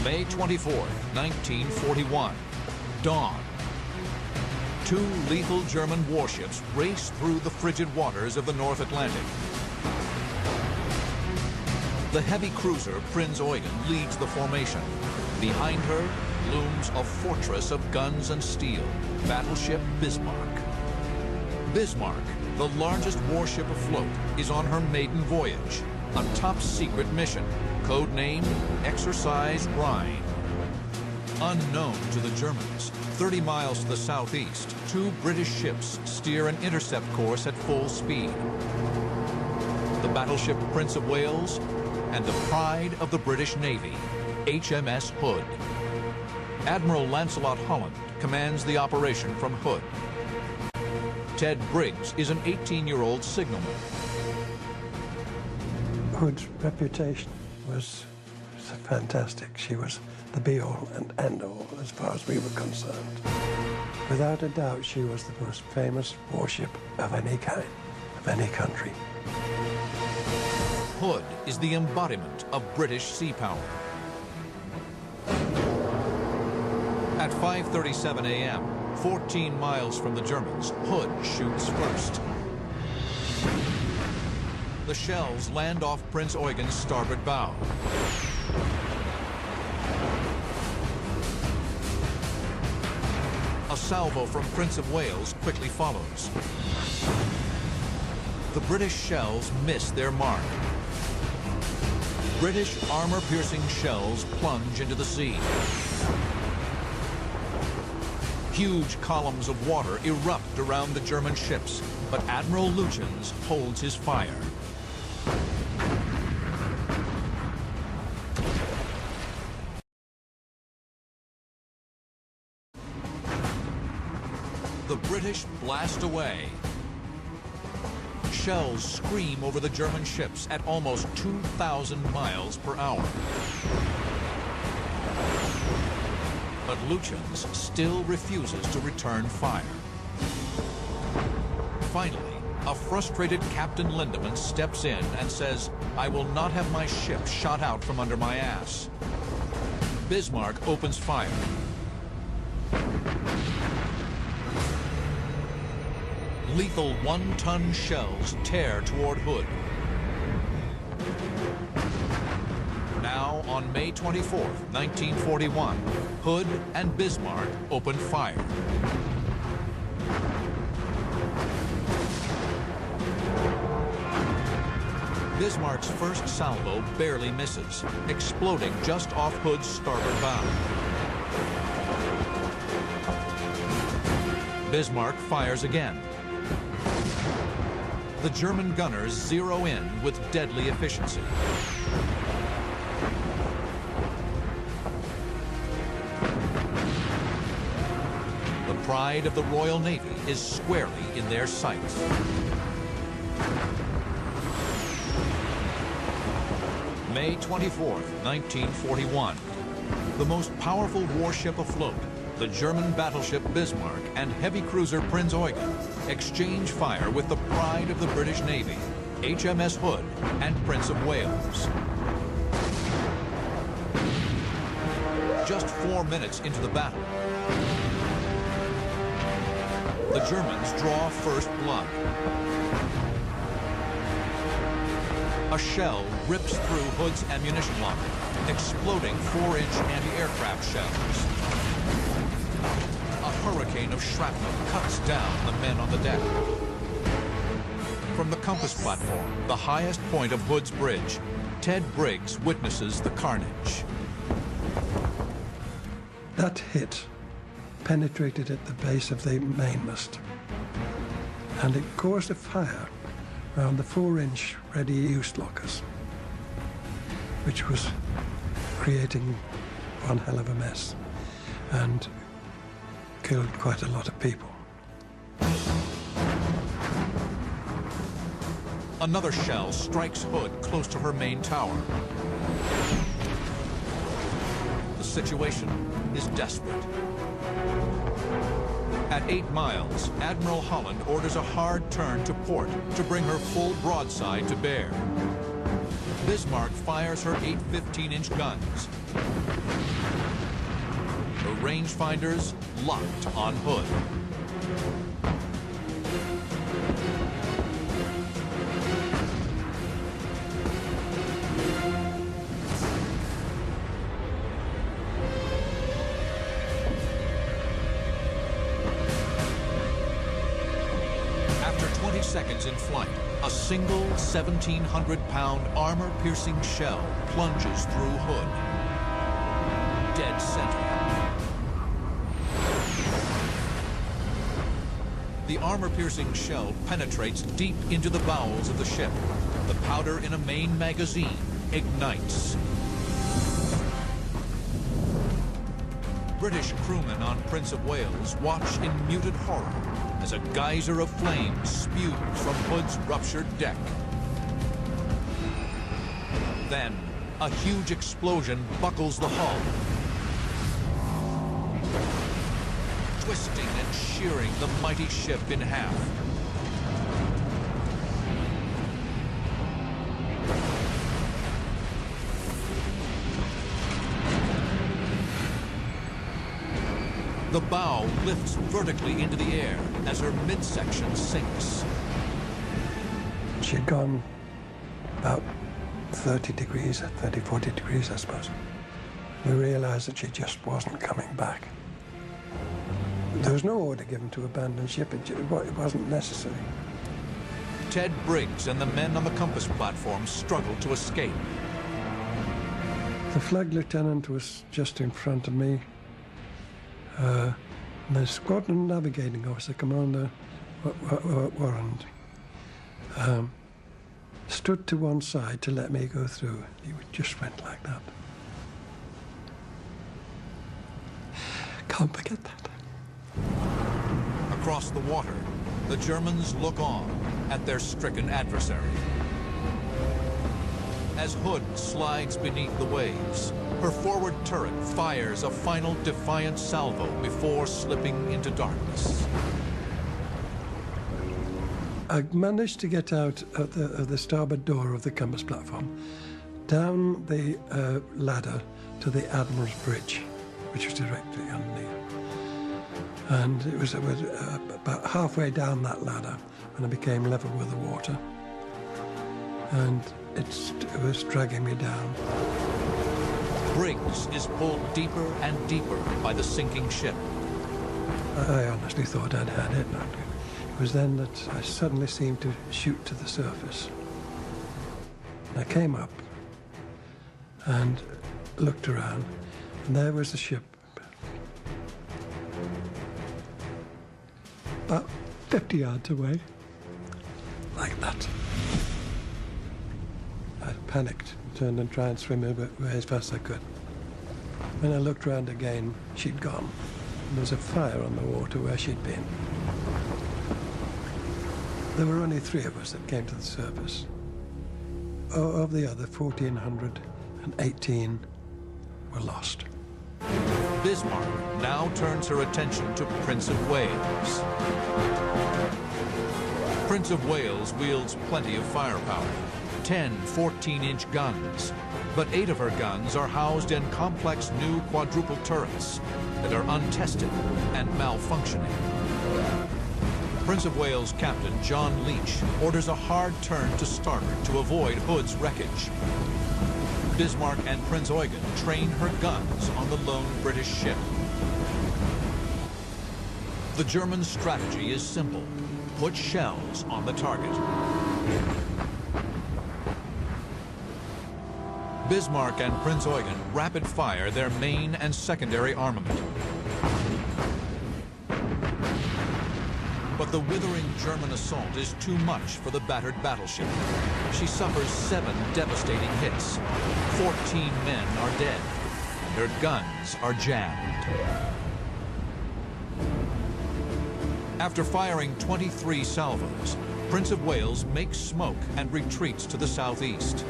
May 24, 1941. Dawn. Two lethal German warships race through the frigid waters of the North Atlantic. The heavy cruiser Prinz Eugen leads the formation. Behind her looms a fortress of guns and steel, battleship Bismarck. Bismarck, the largest warship afloat, is on her maiden voyage, a top-secret mission, codenamed Exercise Rhine. Unknown to the Germans, 30 miles to the southeast, two British ships steer an intercept course at full speed. The battleship Prince of Wales and the pride of the British Navy, HMS Hood. Admiral Lancelot Holland commands the operation from Hood. Ted Briggs is an 18-year-old signalman. Hood's reputation was fantastic. She was the be-all and end-all as far as we were concerned. Without a doubt, she was the most famous warship of any kind, of any country. Hood is the embodiment of British sea power. At 5:37 a.m., 14 miles from the Germans, Hood shoots first. The shells land off Prinz Eugen's starboard bow. A salvo from Prince of Wales quickly follows. The British shells miss their mark. British armor-piercing shells plunge into the sea. Huge columns of water erupt around the German ships, but Admiral Lutyens holds his fire. The British blast away. Shells scream over the German ships at almost 2,000 miles per hour. But Lutyens still refuses to return fire. Finally, a frustrated Captain Lindemann steps in and says, "I will not have my ship shot out from under my ass." Bismarck opens fire. Lethal one-ton shells tear toward Hood. Now, on May 24, 1941, Hood and Bismarck open fire. Bismarck's first salvo barely misses, exploding just off Hood's starboard bow. Bismarck fires again. The German gunners zero in with deadly efficiency. The pride of the Royal Navy is squarely in their sights. May 24, 1941. The most powerful warship afloat, the German battleship Bismarck and heavy cruiser Prinz Eugen, exchange fire with the pride of the British Navy, HMS Hood and Prince of Wales. Just 4 minutes into the battle, the Germans draw first blood. A shell rips through Hood's ammunition locker, exploding 4-inch anti-aircraft shells. A hurricane of shrapnel cuts down the men on the deck. From the compass platform, the highest point of Hood's bridge, Ted Briggs witnesses the carnage. That hit penetrated at the base of the mainmast, and it caused a fire around the 4-inch ready-use lockers, which was creating one hell of a mess and killed quite a lot of people. Another shell strikes Hood close to her main tower. The situation is desperate. At 8 miles, Admiral Holland orders a hard turn to port to bring her full broadside to bear. Bismarck fires her 8 15-inch guns, The rangefinders locked on Hood. After 20 seconds in flight, a single 1,700-pound armor-piercing shell plunges through Hood. Dead center. The armor-piercing shell penetrates deep into the bowels of the ship. The powder in a main magazine ignites. British crewmen on Prince of Wales watch in muted horror as a geyser of flames spews from Hood's ruptured deck. Then, a huge explosion buckles the hull, twisting and shearing the mighty ship in half. The bow lifts vertically into the air as her midsection sinks. She'd gone about 30 degrees, 30, 40 degrees, I suppose. We realized that she just wasn't coming back. There was no order given to abandon ship. It wasn't necessary. Ted Briggs and the men on the compass platform struggled to escape. The flag lieutenant was just in front of me. The squadron navigating officer, Commander Warren, stood to one side to let me go through. He just went like that. Can't forget that. Across the water, the Germans look on at their stricken adversary. As Hood slides beneath the waves, her forward turret fires a final defiant salvo before slipping into darkness. I managed to get out of the starboard door of the compass platform, down the ladder to the Admiral's Bridge, which was directly underneath. And it was about halfway down that ladder when I became level with the water. And it was dragging me down. Briggs is pulled deeper and deeper by the sinking ship. I honestly thought I'd had it. It was then that I suddenly seemed to shoot to the surface. I came up and looked around, and there was the ship. About 50 yards away, like that. I panicked, turned and tried to swim away as fast as I could. When I looked round again, she'd gone. There was a fire on the water where she'd been. There were only 3 of us that came to the surface. Of the other 1,418 were lost. Bismarck now turns her attention to Prince of Wales. Prince of Wales wields plenty of firepower, 10 14-inch guns, but 8 of her guns are housed in complex new quadruple turrets that are untested and malfunctioning. Prince of Wales Captain John Leach orders a hard turn to starboard to avoid Hood's wreckage. Bismarck and Prince Eugen train her guns on the lone British ship. The German strategy is simple. Put shells on the target. Bismarck and Prince Eugen rapid fire their main and secondary armament. But the withering German assault is too much for the battered battleship. She suffers 7 devastating hits. 14 men are dead, and her guns are jammed. After firing 23 salvos, Prince of Wales makes smoke and retreats to the southeast.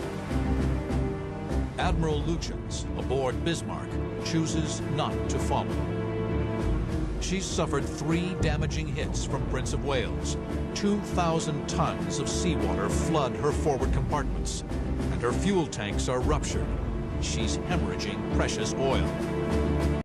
Admiral Lutyens, aboard Bismarck, chooses not to follow. She's suffered 3 damaging hits from Prince of Wales. 2,000 tons of seawater flood her forward compartments, and her fuel tanks are ruptured. she's hemorrhaging precious oil.